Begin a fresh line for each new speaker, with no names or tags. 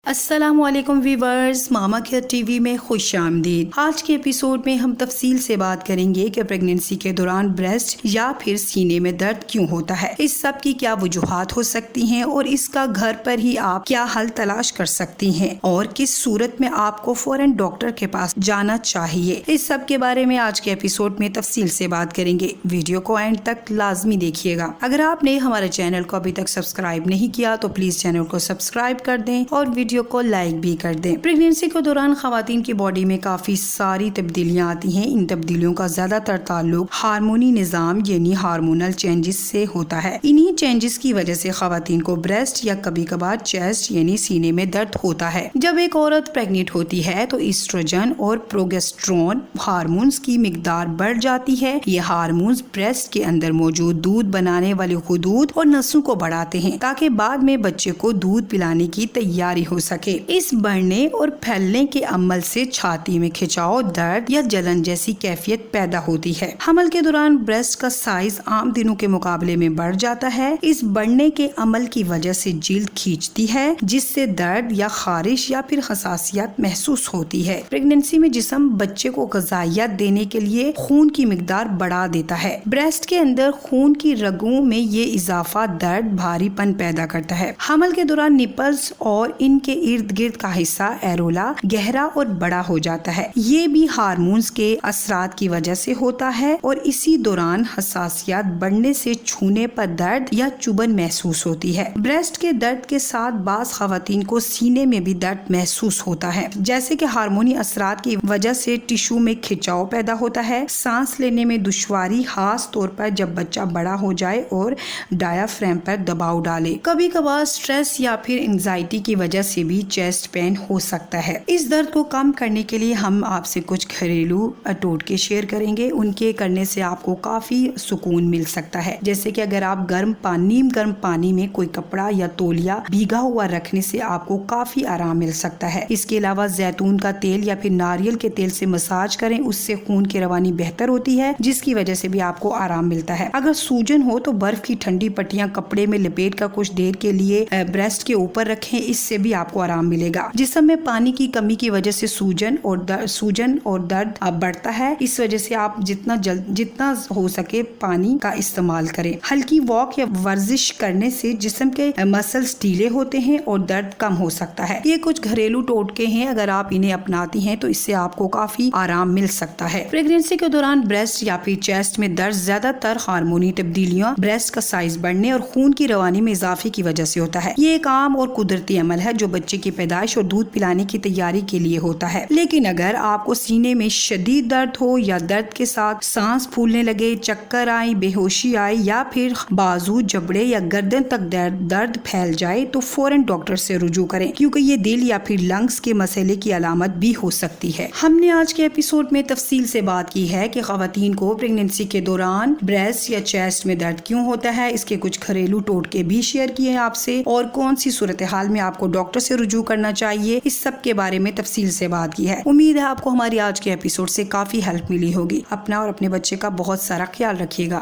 السلام علیکم ویورز، ماما care T V میں خوش آمدید۔ آج کے ایپیسوڈ میں ہم تفصیل سے بات کریں گے کہ پریگنینسی کے دوران بریسٹ یا پھر سینے میں درد کیوں ہوتا ہے، اس سب کی کیا وجوہات ہو سکتی ہیں اور اس کا گھر پر ہی آپ کیا حل تلاش کر سکتی ہیں اور کس صورت میں آپ کو فوراً ڈاکٹر کے پاس جانا چاہیے۔ اس سب کے بارے میں آج کے ایپیسوڈ میں تفصیل سے بات کریں گے۔ ویڈیو کو اینڈ تک لازمی دیکھیے گا۔ اگر آپ نے ہمارے چینل کو ابھی تک سبسکرائب نہیں کیا تو پلیز چینل کو سبسکرائب کر دیں اور ویڈیو کو لائک بھی کر دیں۔ پریگنینسی کے دوران خواتین کی باڈی میں کافی ساری تبدیلیاں آتی ہیں۔ ان تبدیلیوں کا زیادہ تر تعلق ہارمونی نظام یعنی ہارمونل چینجز سے ہوتا ہے۔ انہی چینجز کی وجہ سے خواتین کو بریسٹ یا کبھی کبھار چیسٹ یعنی سینے میں درد ہوتا ہے۔ جب ایک عورت پریگننٹ ہوتی ہے تو ایسٹروجن اور پروگیسٹرون ہارمونز کی مقدار بڑھ جاتی ہے۔ یہ ہارمونز بریسٹ کے اندر موجود دودھ بنانے والے خدود اور نسوں کو بڑھاتے ہیں تاکہ بعد میں بچے کو دودھ پلانے کی تیاری ہو سکے۔ اس بڑھنے اور پھیلنے کے عمل سے چھاتی میں کھچاؤ، درد یا جلن جیسی کیفیت پیدا ہوتی ہے۔ حمل کے دوران بریسٹ کا سائز عام دنوں کے مقابلے میں بڑھ جاتا ہے۔ اس بڑھنے کے عمل کی وجہ سے جلد کھینچتی ہے جس سے درد یا خارش یا پھر حساسیت محسوس ہوتی ہے۔ پریگنینسی میں جسم بچے کو غذائیت دینے کے لیے خون کی مقدار بڑھا دیتا ہے۔ بریسٹ کے اندر خون کی رگوں میں یہ اضافہ درد، بھاری پن پیدا کرتا ہے۔ حمل کے دوران نپلز اور ان کے ارد گرد کا حصہ ایرولا گہرا اور بڑا ہو جاتا ہے۔ یہ بھی ہارمونز کے اثرات کی وجہ سے ہوتا ہے اور اسی دوران حساسیت بڑھنے سے چھونے پر درد یا چبھن محسوس ہوتی ہے۔ بریسٹ کے درد کے ساتھ بعض خواتین کو سینے میں بھی درد محسوس ہوتا ہے، جیسے کہ ہارمونی اثرات کی وجہ سے ٹشو میں کھچاؤ پیدا ہوتا ہے، سانس لینے میں دشواری، خاص طور پر جب بچہ بڑا ہو جائے اور ڈایافرام پر دباؤ ڈالے۔ کبھی کبھار سٹریس یا پھر انزائٹی کی وجہ سے بھی چیسٹ پین ہو سکتا ہے۔ اس درد کو کم کرنے کے لیے ہم آپ سے کچھ گھریلو ٹوٹکے شیئر کریں گے۔ ان کے کرنے سے آپ کو کافی سکون مل سکتا ہے، جیسے کہ اگر آپ گرم پانی میں کوئی کپڑا یا تولیہ بھیگا ہوا رکھنے سے آپ کو کافی آرام مل سکتا ہے۔ اس کے علاوہ زیتون کا تیل یا پھر ناریل کے تیل سے مساج کریں، اس سے خون کی روانی بہتر ہوتی ہے جس کی وجہ سے بھی آپ کو آرام ملتا ہے۔ اگر سوجن ہو تو برف کی ٹھنڈی پٹیاں کپڑے میں لپیٹ کر کچھ دیر کے لیے بریسٹ کے اوپر رکھیں، اس سے بھی آپ کو آرام ملے گا۔ جسم میں پانی کی کمی کی وجہ سے سوجن اور درد بڑھتا ہے، اس وجہ سے آپ جتنا ہو سکے پانی کا استعمال کریں۔ ہلکی واک یا ورزش کرنے سے جسم کے مسلز ڈھیلے ہوتے ہیں اور درد کم ہو سکتا ہے۔ یہ کچھ گھریلو ٹوٹکے ہیں، اگر آپ انہیں اپناتی ہیں تو اس سے آپ کو کافی آرام مل سکتا ہے۔ پریگنینسی کے دوران بریسٹ یا پھر چیسٹ میں درد زیادہ تر ہارمونی تبدیلیاں، بریسٹ کا سائز بڑھنے اور خون کی روانی میں اضافے کی وجہ سے ہوتا ہے۔ یہ ایک عام اور قدرتی عمل ہے جو بچے کی پیدائش اور دودھ پلانے کی تیاری کے لیے ہوتا ہے۔ لیکن اگر آپ کو سینے میں شدید درد ہو یا درد کے ساتھ سانس پھولنے لگے، چکر آئے، بے ہوشی آئے یا پھر بازو، جبڑے یا گردن تک درد پھیل جائے تو فوراً ڈاکٹر سے رجوع کریں، کیونکہ یہ دل یا پھر لنگز کے مسئلے کی علامت بھی ہو سکتی ہے۔ ہم نے آج کے ایپیسوڈ میں تفصیل سے بات کی ہے کہ خواتین کو پریگنینسی کے دوران بریسٹ یا چیسٹ میں درد کیوں ہوتا ہے، اس کے کچھ گھریلو ٹوٹکے بھی شیئر کیے ہیں آپ سے، اور کون سی صورتحال میں آپ کو ڈاکٹر سے رجوع کرنا چاہیے، اس سب کے بارے میں تفصیل سے بات کی ہے۔ امید ہے آپ کو ہماری آج کے ایپیسوڈ سے کافی ہیلپ ملی ہوگی۔ اپنا اور اپنے بچے کا بہت سارا خیال رکھیے گا۔